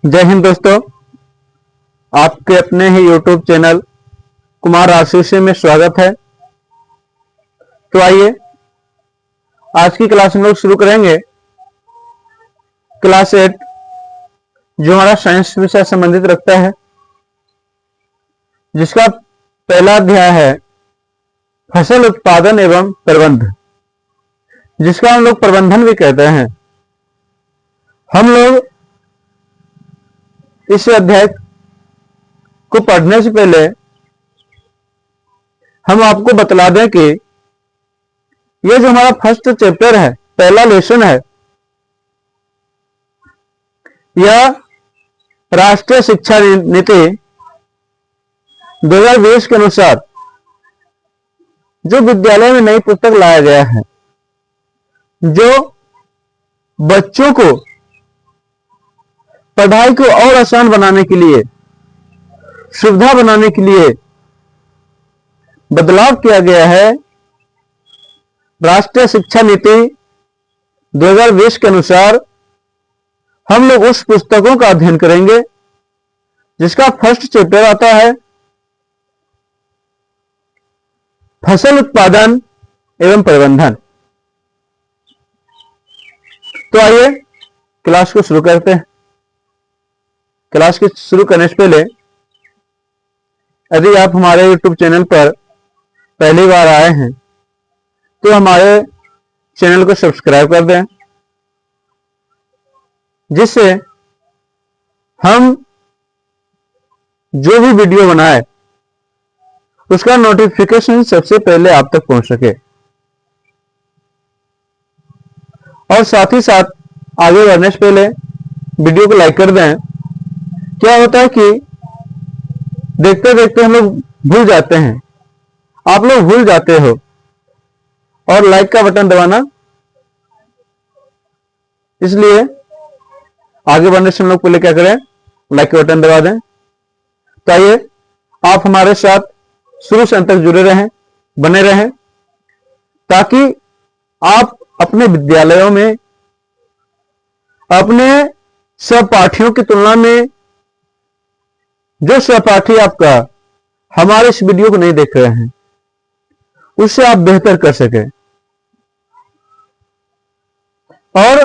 जय हिंद दोस्तों, आपके अपने ही YouTube चैनल कुमार आशीष में स्वागत है। तो आइए आज की क्लास हम लोग शुरू करेंगे। क्लास 8 जो हमारा साइंस विषय संबंधित रखता है, जिसका पहला अध्याय है फसल उत्पादन एवं प्रबंध, जिसका हम लोग प्रबंधन भी कहते हैं। हम लोग इस अध्याय को पढ़ने से पहले हम आपको बतला दें कि यह जो हमारा फर्स्ट चैप्टर है, पहला लेसन है, यह राष्ट्रीय शिक्षा नीति 2020 के अनुसार जो विद्यालय में नई पुस्तक लाया गया है, जो बच्चों को पढ़ाई को और आसान बनाने के लिए, सुविधा बनाने के लिए बदलाव किया गया है। राष्ट्रीय शिक्षा नीति 2020 के अनुसार हम लोग उस पुस्तकों का अध्ययन करेंगे जिसका फर्स्ट चैप्टर आता है फसल उत्पादन एवं प्रबंधन। तो आइए क्लास को शुरू करते हैं। क्लास के शुरू करने से पहले यदि आप हमारे YouTube चैनल पर पहली बार आए हैं तो हमारे चैनल को सब्सक्राइब कर दें, जिससे हम जो भी वीडियो बनाए उसका नोटिफिकेशन सबसे पहले आप तक पहुंच सके। और साथ ही साथ आगे बढ़ने से पहले वीडियो को लाइक कर दें। क्या होता है कि देखते देखते हम लोग भूल जाते हैं, आप लोग भूल जाते हो, और लाइक का बटन दबाना, इसलिए आगे बढ़ने से हम लोग पहले क्या करें, लाइक का बटन दबा दें। तो आइए आप हमारे साथ शुरू से अंत तक जुड़े रहें, बने रहें, ताकि आप अपने विद्यालयों में अपने सहपाठियों की तुलना में जो सहपाठी आपका हमारे इस वीडियो को नहीं देख रहे हैं, उससे आप बेहतर कर सके। और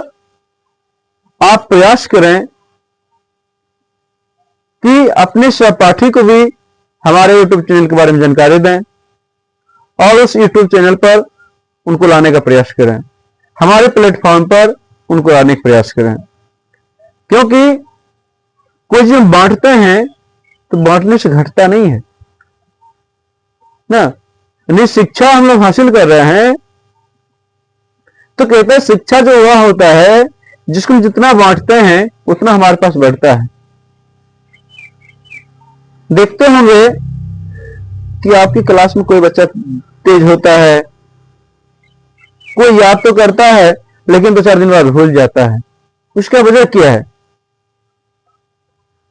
आप प्रयास करें कि अपने सहपाठी को भी हमारे YouTube चैनल के बारे में जानकारी दें और उस YouTube चैनल पर उनको लाने का प्रयास करें, हमारे प्लेटफॉर्म पर उनको लाने का प्रयास करें। क्योंकि कुछ जो बांटते हैं तो बांटने से घटता नहीं है ना। यानी शिक्षा हम लोग हासिल कर रहे हैं तो कहते हैं शिक्षा जो वह होता है जिसको हम जितना बांटते हैं उतना हमारे पास बढ़ता है। देखते होंगे कि आपकी क्लास में कोई बच्चा तेज होता है, कोई याद तो करता है लेकिन 2-4 दिन बाद भूल जाता है। उसका वजह क्या है?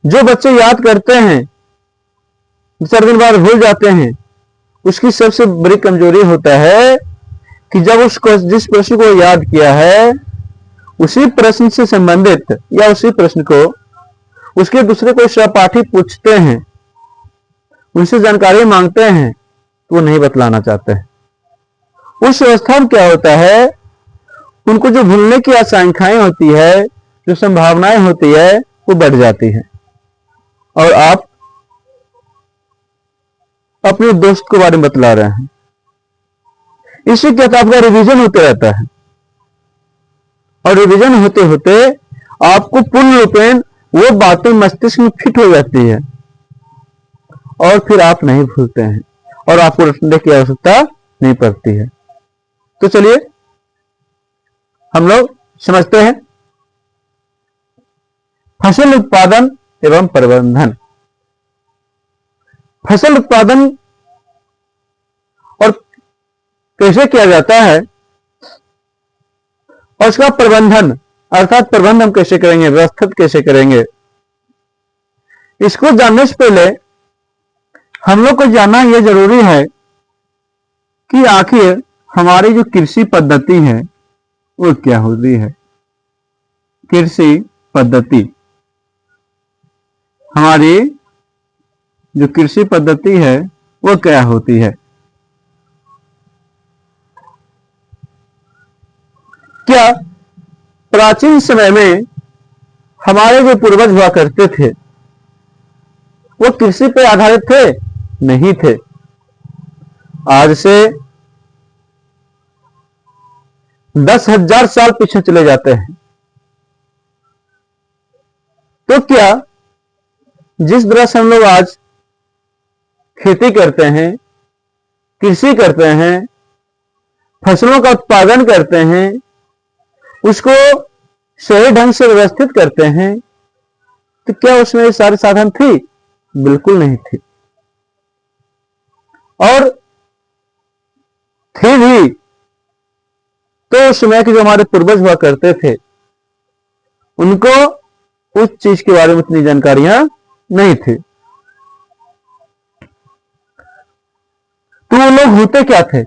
जो बच्चे याद करते हैं 2-4 दिन बाद भूल जाते हैं, उसकी सबसे बड़ी कमजोरी होता है कि जब उसको जिस प्रश्न को याद किया है उसी प्रश्न से संबंधित या उसी प्रश्न को उसके दूसरे कोई सहपाठी पूछते हैं, उनसे जानकारी मांगते हैं, तो वो नहीं बतलाना चाहते हैं। उस अवस्था में क्या होता है, उनको जो भूलने की आशंकाएं होती है, जो संभावनाएं होती है, वो बढ़ जाती है। और आप अपने दोस्त के बारे में बतला रहे हैं, इससे क्या आपका रिवीजन होते रहता है, और रिवीजन होते होते आपको पूर्ण रूपेण वो बातें मस्तिष्क में फिट हो जाती है और फिर आप नहीं भूलते हैं और आपको रटने की आवश्यकता नहीं पड़ती है। तो चलिए हम लोग समझते हैं फसल उत्पादन एवं प्रबंधन। फसल उत्पादन और कैसे किया जाता है और उसका प्रबंधन अर्थात प्रबंध हम कैसे करेंगे, व्यवस्थित कैसे करेंगे, इसको जानने से पहले हम लोग को जानना यह जरूरी है कि आखिर हमारी जो कृषि पद्धति है वो क्या होती है। कृषि पद्धति हमारी जो कृषि पद्धति है वो क्या होती है। क्या प्राचीन समय में हमारे जो पूर्वज हुआ करते थे वो कृषि पर आधारित थे? नहीं थे। आज से 10,000 साल पीछे चले जाते हैं तो क्या जिस तरह से हम लोग आज खेती करते हैं, कृषि करते हैं, फसलों का उत्पादन करते हैं, उसको सही ढंग से व्यवस्थित करते हैं, तो क्या उसमें ये सारे साधन थी? बिल्कुल नहीं थी। और थे भी तो उस समय के जो हमारे पूर्वज हुआ करते थे उनको उस चीज के बारे में इतनी जानकारियां नहीं थी। तो वो लोग होते क्या थे,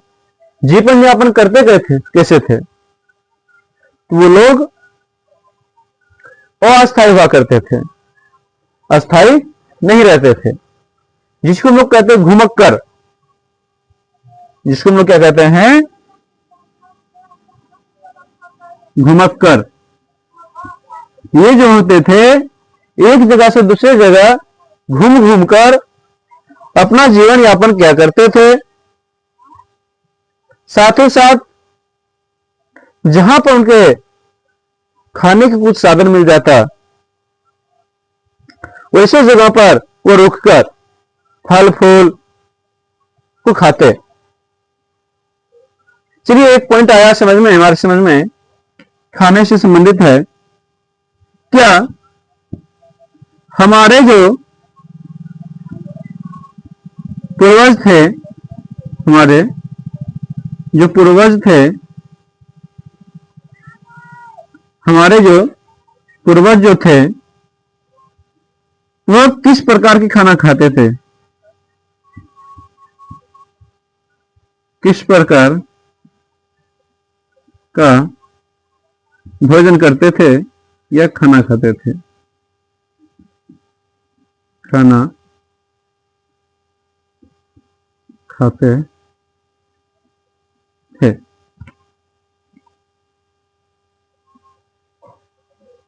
जीवन यापन करते कैसे थे? तो वो लोग अस्थायी हुआ करते थे, अस्थायी नहीं रहते थे, जिसको हम लोग कहते हैं घुमक्कर, जिसको हम लोग क्या कहते हैं? घुमक्कर। ये जो होते थे एक जगह से दूसरे जगह घूम घूम कर अपना जीवन यापन किया करते थे। साथ ही साथ जहां पर उनके खाने के कुछ साधन मिल जाता वैसे जगह पर वो रुककर फल फूल को खाते। चलिए एक पॉइंट आया समझ में, हमारे समझ में खाने से संबंधित है। क्या हमारे जो पूर्वज थे, हमारे जो पूर्वज थे, हमारे जो पूर्वज जो थे वो किस प्रकार की खाना खाते थे? किस प्रकार का भोजन करते थे या खाना खाते थे? खाना खाते थे।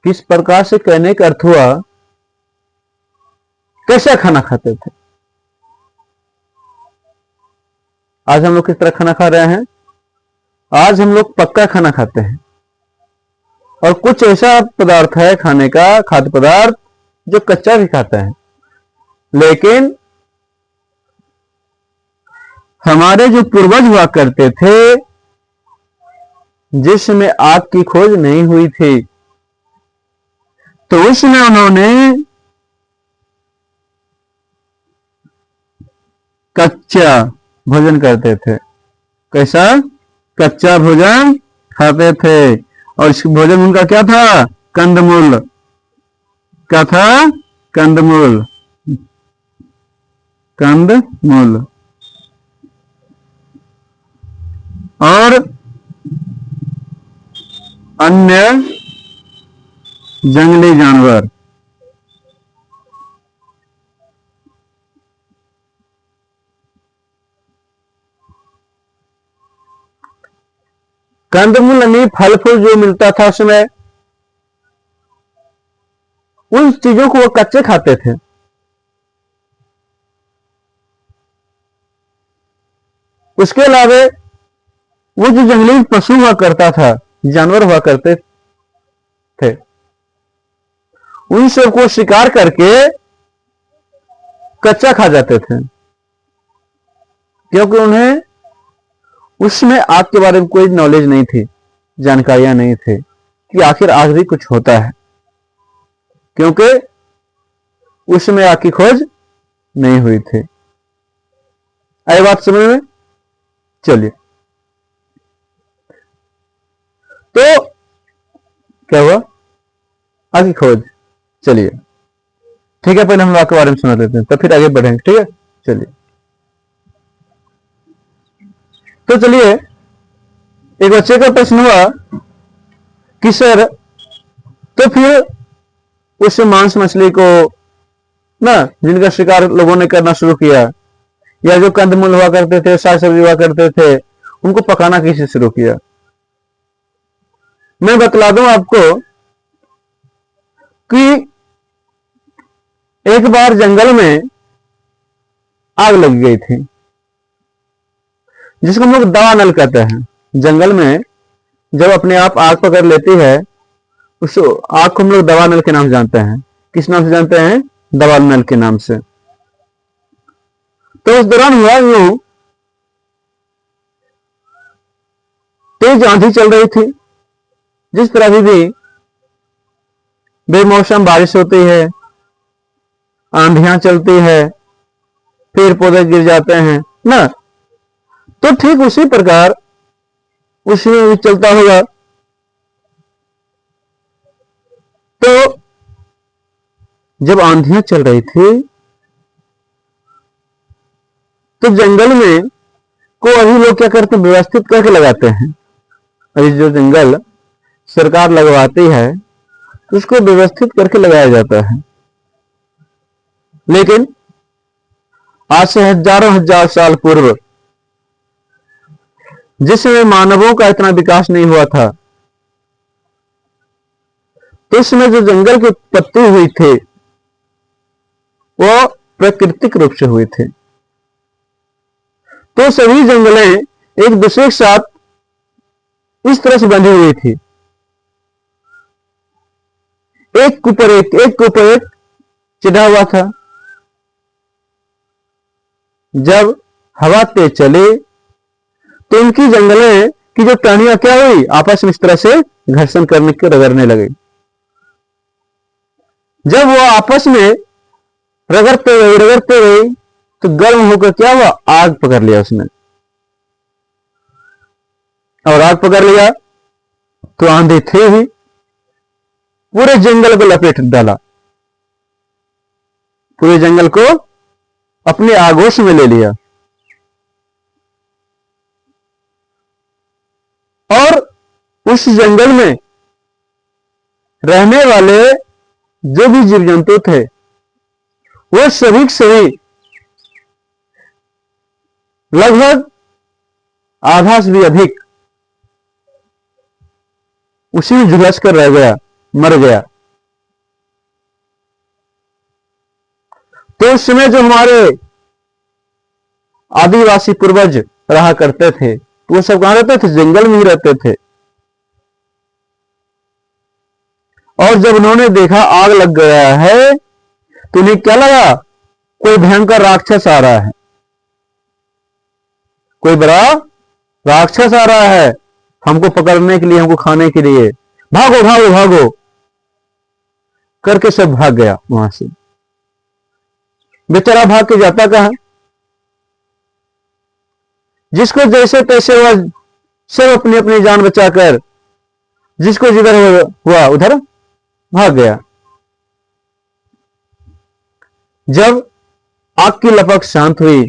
किस प्रकार से कहने का अर्थ हुआ कैसा खाना खाते थे? आज हम लोग किस तरह खाना खा रहे हैं? आज हम लोग पक्का खाना खाते हैं और कुछ ऐसा पदार्थ है खाने का, खाद्य पदार्थ, जो कच्चा भी खाते हैं। लेकिन हमारे जो पूर्वज हुआ करते थे जिसमें आग की खोज नहीं हुई थी तो उसमें उन्होंने कच्चा भोजन करते थे। कैसा? कच्चा भोजन खाते थे। और इस भोजन उनका क्या था? कंदमूल। क्या था? कंदमूल। कंदमूल और अन्य जंगली जानवर। कंदमूल यानी फल फूल जो मिलता था उसमें, उन चीजों को वो कच्चे खाते थे। उसके अलावा वो जो जंगली पशु हुआ करता था, जानवर हुआ करते थे, उन सबको शिकार करके कच्चा खा जाते थे, क्योंकि उन्हें उसमें आग के बारे में कोई नॉलेज नहीं थी, जानकारियां नहीं थी कि आखिर आग भी कुछ होता है, क्योंकि उसमें आग की खोज नहीं हुई थी। आई बात समझ में? चलिए, तो क्या हुआ? आग की खोज। चलिए ठीक है, पहले हम आग के बारे में सुना लेते हैं, तो फिर आगे बढ़ेंगे। ठीक है, चलिए। तो चलिए, एक बच्चे का प्रश्न हुआ कि सर, तो फिर उस मांस मछली को ना, जिनका शिकार लोगों ने करना शुरू किया, या जो कंदमूल हुआ करते थे, साग सब्जी हुआ करते थे, उनको पकाना किसी शुरू किया। मैं बतला दूं आपको कि एक बार जंगल में आग लग गई थी, जिसको हम लोग दवा नल कहते हैं। जंगल में जब अपने आप आग पकड़ लेती है, उस आग को हम लोग दवा नल के नाम से जानते हैं। किस नाम से जानते हैं? दवा नल के नाम से। तो उस दौरान हुआ यूं, तेज आंधी चल रही थी। जिस तरह अभी भी बेमौसम बारिश होती है, आंधियां चलती है, पेड़ पौधे गिर जाते हैं ना, तो ठीक उसी प्रकार उसमें भी चलता होगा। तो जब आंधियां चल रही थी, तो जंगल में को अभी लोग क्या करते हैं? व्यवस्थित करके लगाते हैं। अभी जो जंगल सरकार लगवाती है, तो उसको व्यवस्थित करके लगाया जाता है। लेकिन आज से हजारों हजार साल पूर्व, जिस समय मानवों का इतना विकास नहीं हुआ था, तो उस समय जो जंगल की उत्पत्ति हुई थी, वो प्राकृतिक रूप से हुई थी। तो सभी जंगलें एक दूसरे के साथ इस तरह से बंधी हुई थी, एक के ऊपर एक चिढ़ा हुआ था। जब हवा तेज चली, तो इनकी जंगलें की जो टहनियां क्या हुई? आपस में इस तरह से घर्षण करने के रगड़ने लगे। जब वो आपस में रगड़ते गई, तो गर्म होकर क्या हुआ? आग पकड़ लिया उसने। और आग पकड़ लिया तो आंधी थी ही, पूरे जंगल को लपेट डाला, पूरे जंगल को अपने आगोश में ले लिया। और उस जंगल में रहने वाले जो भी जीव जंतु थे, वो सभी के सभी लगभग आधा से भी अधिक उसी में झुलस कर रह गया, मर गया। तो उस समय जो हमारे आदिवासी पूर्वज रहा करते थे, तो वो सब कहां रहते थे? जंगल में ही रहते थे। और जब उन्होंने देखा आग लग गया है, तो उन्हें क्या लगा? कोई भयंकर राक्षस आ रहा है, कोई बड़ा राक्षस आ रहा है हमको पकड़ने के लिए, हमको खाने के लिए। भागो भागो भागो करके सब भाग गया वहां से। बेचारा भाग के जाता कहां? जिसको जैसे तैसे वह सब अपनी अपनी जान बचाकर, जिसको जिधर हुआ उधर भाग गया। जब आग की लपट शांत हुई,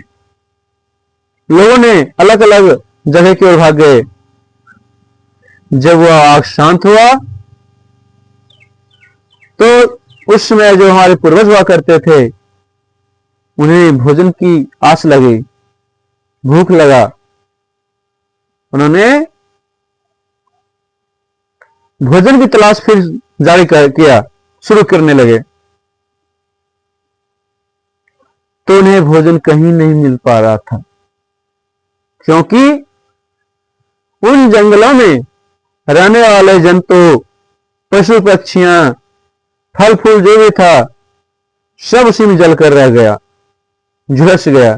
लोगों ने अलग अलग जगह की ओर भाग गए। जब वह आग शांत हुआ, तो उस समय जो हमारे पूर्वज हुआ करते थे, उन्हें भोजन की आस लगी, भूख लगा। उन्होंने भोजन की तलाश फिर जारी किया, शुरू करने लगे। तो उन्हें भोजन कहीं नहीं मिल पा रहा था, क्योंकि उन जंगलों में रहने वाले जंतु, पशु पक्षियां, फल फूल जो भी था, सब उसी में जलकर रह गया, झुलस गया।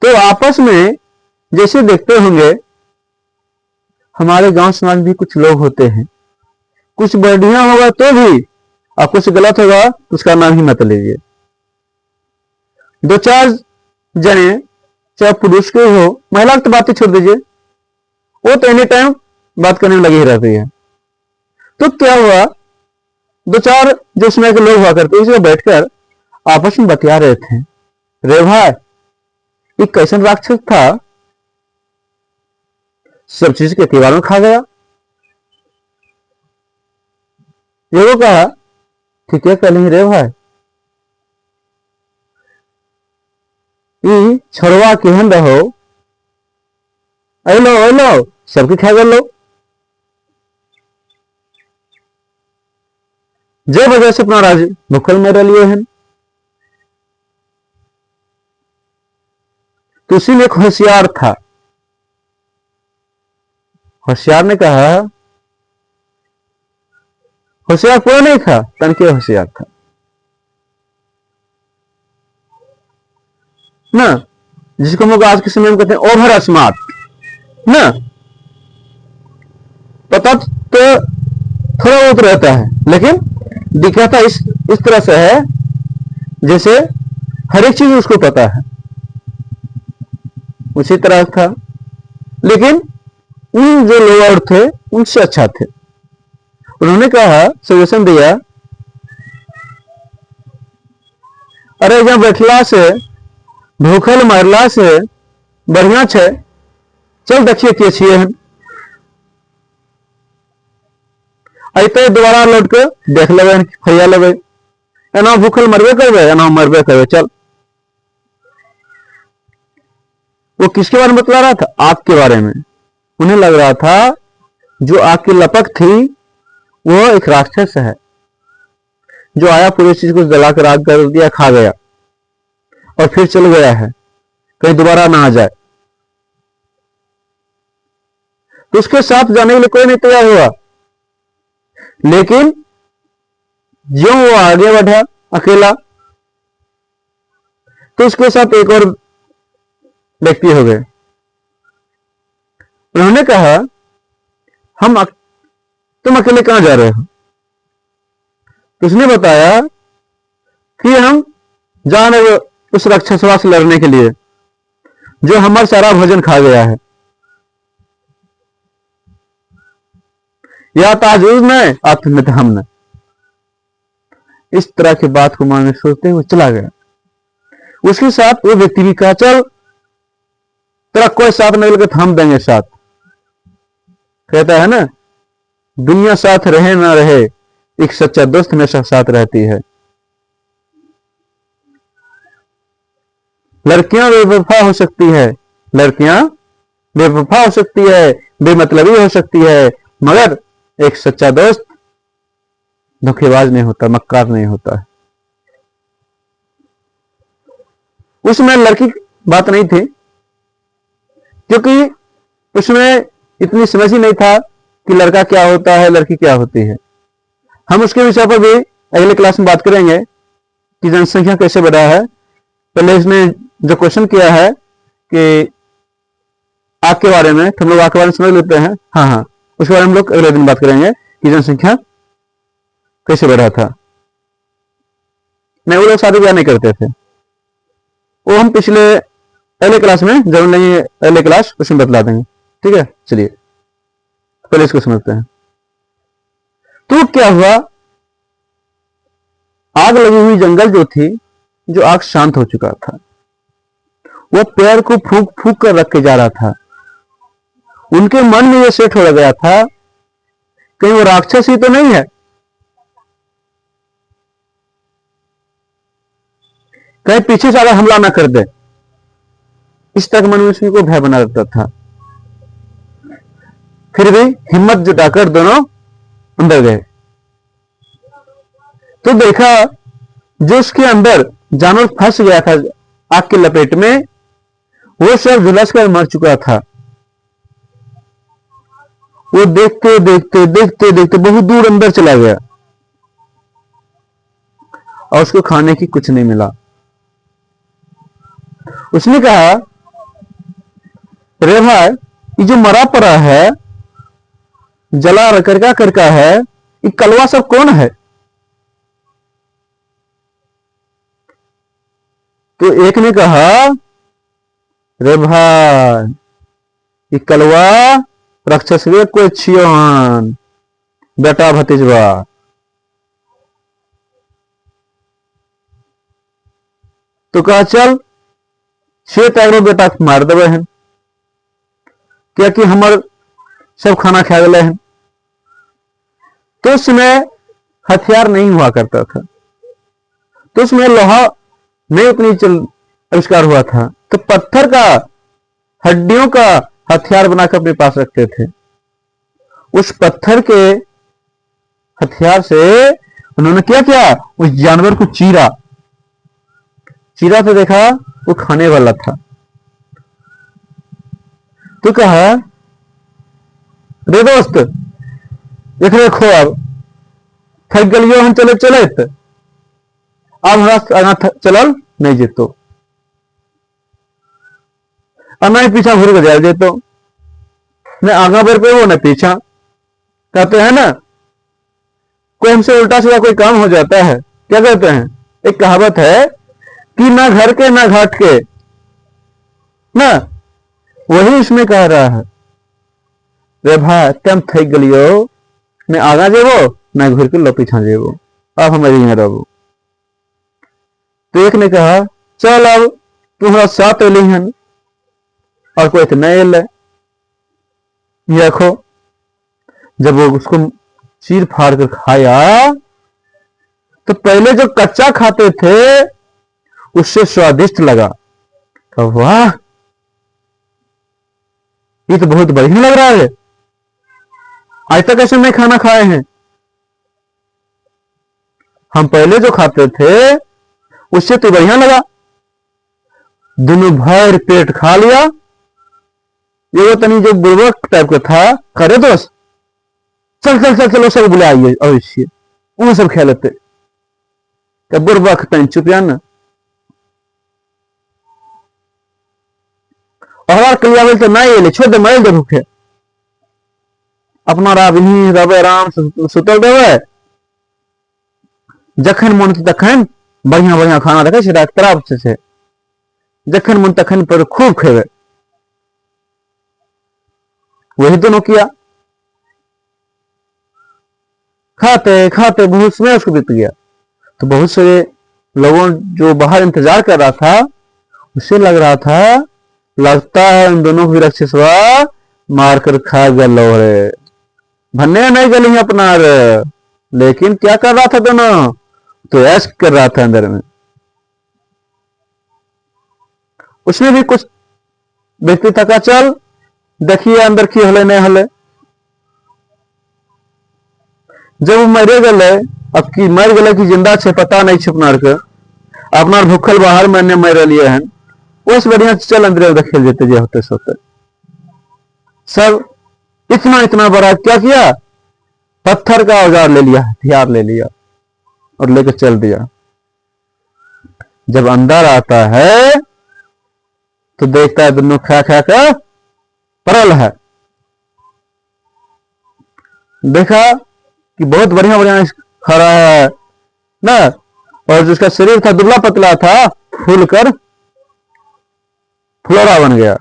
तो आपस में जैसे देखते होंगे, हमारे गांव समाज में भी कुछ लोग होते हैं, कुछ बढ़िया होगा तो भी, और कुछ गलत होगा तो उसका नाम ही मत लीजिए। दो चार जने, चाहे पुरुष के हो, महिला की तो बातें छोड़ दीजिए, वो तो एनी टाइम बात करने में लगी ही रहती है। तो क्या हुआ? दो चार जो समय के लोग हुआ करते, उसमें बैठकर आपस में बतिया रहे थे। रे भाई, ये कैसन राक्षस था, सब चीज के त्योहार में खा गया। एगो कहा कि क्या कहली रे भाई, ई छोड़वा केहन रहो, अलो सबके खा गलो, जे वजह से अपना राज भूखल में रह लिए हैं। तो उसी में एक होशियार था, होशियार ने कहा, होशियार पूरा नहीं था, तनके होशियार था ना, जिसको हम लोग आज के समय में कहते हैं ओवर स्मार्ट ना। पता तो थोड़ा बहुत रहता है, लेकिन दिखाता इस तरह से है जैसे हर एक चीज उसको पता है, उसी तरह था। लेकिन उन जो लोग थे उनसे अच्छा थे। उन्होंने कहा, सजेशन दिया, अरे जहां बैठला से भूखल मरला से बढ़िया छे, चल देखिए के छिए हम, अते दोबारा लौट के देख लेबै, खैया लेबै, एना भूखल मरबे करबे, एना मरबे करबे, चल। वो किसके बारे में बतला रहा था? आग के बारे में। उन्हें लग रहा था जो आग की लपक थी वो एक राक्षस है, जो आया पूरी चीज को जलाकर आग कर दिया, खा गया और फिर चल गया है, कहीं दोबारा ना आ जाए। तो उसके साथ जाने के लिए कोई नहीं तैयार हुआ। लेकिन जो वो आगे बढ़ा अकेला, तो उसके साथ एक और व्यक्ति हो गए। उन्होंने कहा, तुम अकेले कहां जा रहे हो? तो उसने बताया कि हम जा रहे उस राक्षसवा से लड़ने के लिए जो हमारा सारा भोजन खा गया है, या ताजूज में आत्मित हमने। इस तरह की बात को मान सोचते हुए चला गया। उसके साथ वो व्यक्ति भी कहा, चल तेरा कोई साथ नहीं लगे तो हम देंगे साथ। कहता है ना, दुनिया साथ रहे ना रहे, एक सच्चा दोस्त हमेशा साथ रहती है। लड़कियां बेवफा हो सकती है, लड़कियां बेवफा हो सकती है, बेमतलबी हो सकती है, मगर एक सच्चा दोस्त धोखेबाज नहीं होता, मक्कार नहीं होता है। उसमें लड़की की बात नहीं थी, क्योंकि उसमें इतनी समझ ही नहीं था कि लड़का क्या होता है, लड़की क्या होती है। हम उसके विषय पर भी अगले क्लास में बात करेंगे कि जनसंख्या कैसे बढ़ा है। पहले इसने जो क्वेश्चन किया है कि आग के बारे में, तो हम लोग आग के बारे में समझ लेते हैं। हाँ, उसके बारे में हम लोग अगले दिन बात करेंगे कि जनसंख्या कैसे बढ़ा था। नहीं, वो लोग शादी ब्याह नहीं करते थे, वो हम पिछले अगले क्लास में जरूर लेंगे, अगले क्लास उसमें बतला देंगे। ठीक है, चलिए पहले इसको समझते हैं। तो क्या हुआ, आग लगी हुई जंगल जो थी, जो आग शांत हो चुका था, वो पेड़ को फूंक फूंक कर रख के जा रहा था। उनके मन में यह सेट हो गया था कहीं वो राक्षस ही तो नहीं है, कहीं पीछे से अगर हमला ना कर दे। इस तक मन में उसी को भय बना रहता था। फिर भी हिम्मत जुटाकर दोनों अंदर गए, तो देखा जो उसके अंदर जानवर फंस गया था आग की लपेट में, वो सब झुलस कर मर चुका था। वो देखते देखते देखते देखते बहुत दूर अंदर चला गया और उसको खाने की कुछ नहीं मिला। उसने कहा, रे भाई, ये जो मरा पड़ा है, जला करका करका है, ये कलवा सब कौन है? तो एक ने कहा, रे भाई, ये कलवा राक्षसवे को छियन, बेटा भतीजवा। तो कहा, चल छे तगड़ो बेटा मार देवे हैं, क्या कि हमार सब खाना खा गए हैं। तो उसमें हथियार नहीं हुआ करता था। तो उसमें लोहा नहीं उतनी आविष्कार हुआ था, तो पत्थर का, हड्डियों का हथियार बनाकर अपने पास रखते थे। उस पत्थर के हथियार से उन्होंने क्या किया, उस जानवर को चीरा। चीरा तो देखा वो खाने वाला था। तो कहा, रे दोस्त देख देखो, अब थक गलियो, हम चले चले, अब हमारा चलल नहीं जेतो, और नहीं पीछा घूर के जाए जेतो, न आगा बढ़ पे वो न पीछा। कहते हैं ना, कोई हमसे उल्टा सीधा कोई काम हो जाता है, क्या कहते हैं, एक कहावत है कि ना घर के ना घाट के, ना वही इसमें कह रहा है, रे भाई तुम थक गलियो, न आगा जेबो न घूर के लो पीछा जेबो, अब हमारे यहाँ रहो। तो एक ने कहा, चल अब तुम्हारा साथ एलिहन, और कोई तो नहीं एल। देखो जब वो उसको चीर फाड़ कर खाया, तो पहले जो कच्चा खाते थे उससे स्वादिष्ट लगा। तो वाह, ये तो बहुत बढ़िया लग रहा है, आज तक ऐसे नहीं खाना खाए हैं। हम पहले जो खाते थे उससे तो बढ़िया लगा, दोनों भर पेट खा लिया। ये तनी जो बुर्बक टाइप का था, करे दोस्त चल चल चल चलो सब बुलाइए अवश्य, वो सब खेल लेते। तो बुर्बक तन चुपिया न, और कलिया बोलते नहीं ले, छोड़ दे, मर दे भूखे, अपना राब ही रवे, आराम से सुतल रहे, जखन मन तखन बढ़िया बढ़िया खाना देखे रात तरफ से, जखन मन तखन पर खूब खेवे। वही दोनों किया, खाते खाते बहुत समय उसको बीत गया। तो बहुत से लोगों जो बाहर इंतजार कर रहा था, उसे लग रहा था, लगता है इन दोनों को राक्षसवा मार कर खा गलो रे, भन्ने नहीं गली अपना रे। लेकिन क्या कर रहा था दोनों, तो ऐश कर रहा था अंदर में। उसमें भी कुछ व्यक्ति थका, चल देखिए अंदर की हले नहीं हले। जब वो मरे गले, अब की मर गले कि जिंदा छे पता नहीं छे, अपना भूखल बाहर मैंने मर लिए हैं, उस बढ़िया चल अंदर खेल देते जे होते सोते। सब इतना इतना बड़ा क्या किया, पत्थर का औजार ले लिया, हथियार ले लिया और लेकर चल दिया। जब अंदर आता है तो देखता है दोनों खा खा कर परल है। देखा कि बहुत बढ़िया बढ़िया खड़ा है ना, और जिसका शरीर था दुबला पतला था, फूल कर फ्लोरा बन गया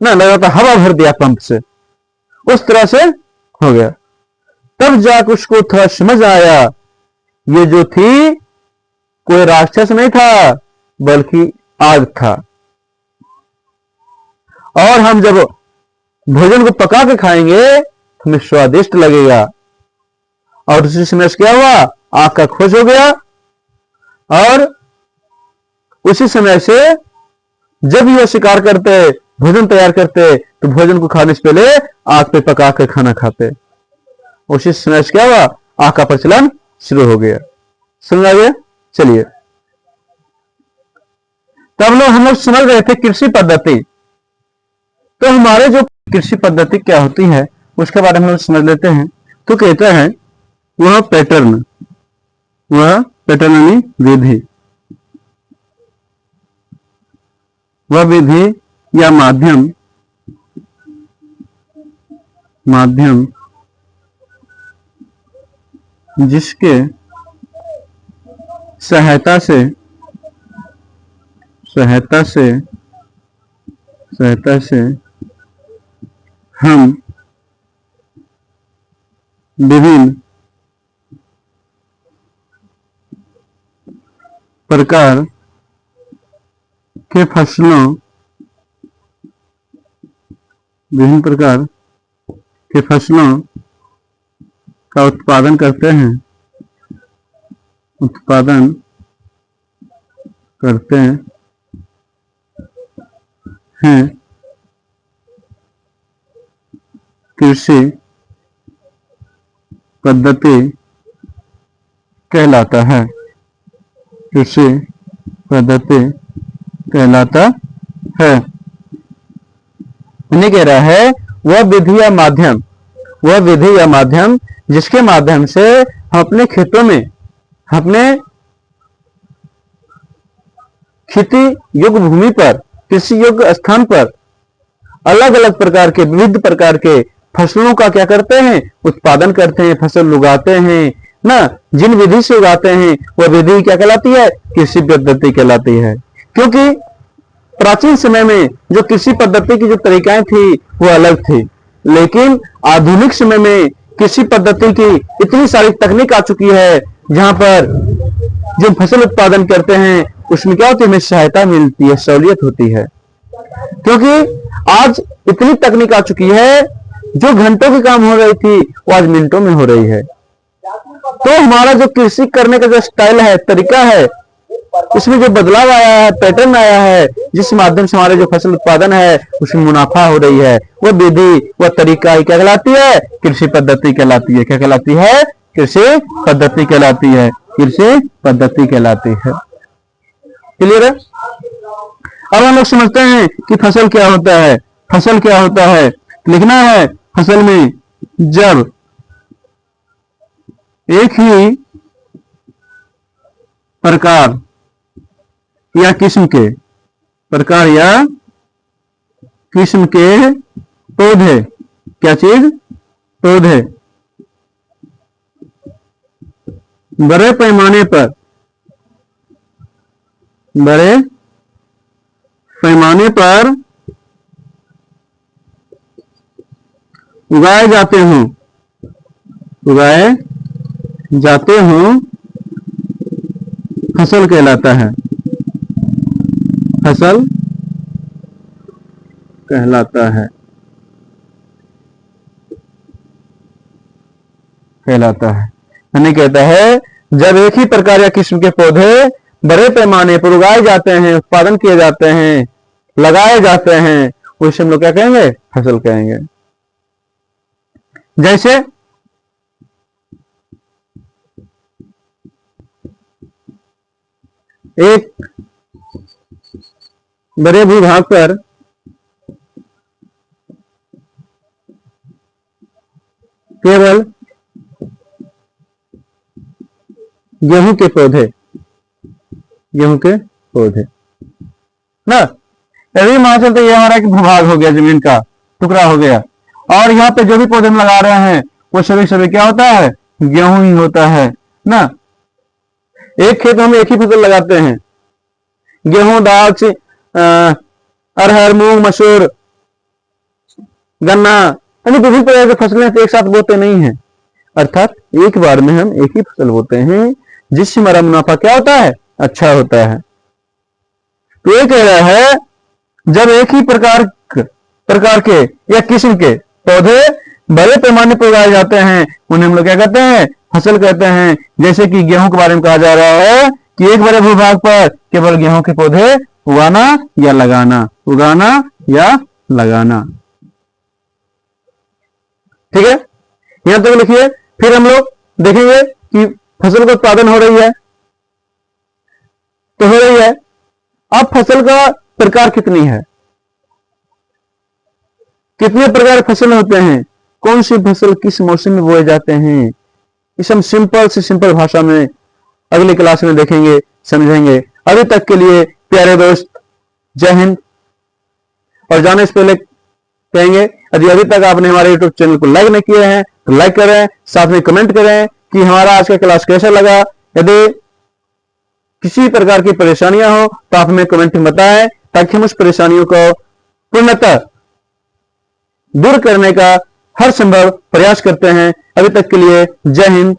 ना, लगा था हवा भर दिया पंप से, उस तरह से हो गया। तब जाकर उसको थोड़ा समझ आया, ये जो थी कोई राक्षस नहीं था बल्कि आग था, और हम जब भोजन को पका के खाएंगे तो हमें स्वादिष्ट लगेगा। और दूसरी समय क्या हुआ, आग का खोज हो गया, और उसी समय से जब ये शिकार करते, भोजन तैयार करते, तो भोजन को खाने से पहले आग पे पका कर खाना खाते। उसी समय से क्या हुआ, आग का प्रचलन शुरू हो गया। समझ आ गया? चलिए, तब हम लोग समझ रहे थे कृषि पद्धति। तो हमारे जो कृषि पद्धति क्या होती है उसके बारे में हम लोग समझ लेते हैं। तो कहते हैं वह पैटर्न, वह पैटर्न यानी विधि, वह विधि या माध्यम, माध्यम जिसके सहायता से हम विभिन्न प्रकार के फसलों, विभिन्न प्रकार के फसलों का उत्पादन करते हैं, उत्पादन करते हैं कृषि पद्धति कहलाता है, कृषि पद्धति कहलाता है। नहीं कह रहा है वह विधि या माध्यम, वह विधि या माध्यम जिसके माध्यम से हम अपने खेतों में, अपने खेती योग्य भूमि पर, कृषि योग्य स्थान पर अलग अलग प्रकार के, विविध प्रकार के फसलों का क्या करते हैं, उत्पादन करते हैं, फसल उगाते हैं ना। जिन विधि से उगाते हैं वह विधि क्या कहलाती है, कृषि पद्धति कहलाती है। क्योंकि प्राचीन समय में जो कृषि पद्धति की जो तरीकाएं थी वो अलग थी, लेकिन आधुनिक समय में कृषि पद्धति की इतनी सारी तकनीक आ चुकी है जहां पर जो फसल उत्पादन करते हैं उसमें क्या होती है, हमें सहायता मिलती है, सहूलियत होती है। क्योंकि आज इतनी तकनीक आ चुकी है, जो घंटों की काम हो रही थी वो आज मिनटों में हो रही है। तो हमारा जो कृषि करने का जो स्टाइल है, तरीका है, इसमें जो बदलाव आया है, पैटर्न आया है, जिस माध्यम से हमारे जो फसल उत्पादन है उसमें मुनाफा हो रही है, वह विधि, वह तरीका क्या कहलाती है, कृषि पद्धति कहलाती है। क्या कहलाती है, कृषि पद्धति कहलाती है, कृषि पद्धति कहलाती है। क्लियर है? अब हम लोग समझते हैं कि फसल क्या होता है। फसल क्या होता है लिखना है। फसल में जब एक ही प्रकार या किस्म के, प्रकार या किस्म के पौधे, क्या चीज, पौधे बड़े पैमाने पर, बड़े पैमाने पर उगाए जाते हों, उगाए जाते हों, फसल कहलाता है, फसल कहलाता है, कहलाता है। यानी कहता है जब एक ही प्रकार या किस्म के पौधे बड़े पैमाने पर उगाए जाते हैं, उत्पादन किए जाते हैं, लगाए जाते हैं, उसे हम लोग क्या कहेंगे, फसल कहेंगे। जैसे एक बड़े भूभाग पर केवल गेहूं के पौधे, गेहूं के पौधे ना, अभी मान चलते ये हमारा एक भूभाग हो गया, जमीन का टुकड़ा हो गया, और यहाँ पे जो भी पौधे हम लगा रहे हैं वो सभी सभी क्या होता है, गेहूं ही होता है ना। एक खेत में हम एक ही फसल लगाते हैं, गेहूं, दाल, अरहर, मूंग, मसूर, गन्ना, यानी विभिन्न प्रकार की फसलें एक साथ बोते नहीं हैं। अर्थात एक बार में हम एक ही फसल बोते हैं, जिससे हमारा मुनाफा क्या होता है, अच्छा होता है। तो ये कह रहा है जब एक ही प्रकार के या किस्म के पौधे बड़े पैमाने पर उगाए जाते हैं, उन्हें हम लोग क्या कहते हैं, फसल कहते हैं। जैसे कि गेहूं के बारे में कहा जा रहा है कि एक बड़े भूभाग पर केवल गेहूं के पौधे उगाना या लगाना, उगाना या लगाना। ठीक है, यहां तक लिखिए। फिर हम लोग देखेंगे कि फसल का उत्पादन हो रही है, तो हो रही है। अब फसल का प्रकार कितनी है, कितने प्रकार के फसल होते हैं, कौन सी फसल किस मौसम में बोए जाते हैं, इस हम सिंपल से सिंपल भाषा में अगली क्लास में देखेंगे, समझेंगे। अभी तक के लिए प्यारे दोस्त, जय हिंद। और जाने से पहले कहेंगे, यदि अभी तक आपने हमारे यूट्यूब चैनल को लाइक नहीं किए हैं तो लाइक करें, साथ में कमेंट करें कि हमारा आज का क्लास कैसा लगा। यदि किसी प्रकार की परेशानियां हो तो आप हमें कमेंट में बताएं, ताकि हम उस परेशानियों को पूर्णतः दूर करने का हर संभव प्रयास करते हैं। अभी तक के लिए जय हिंद,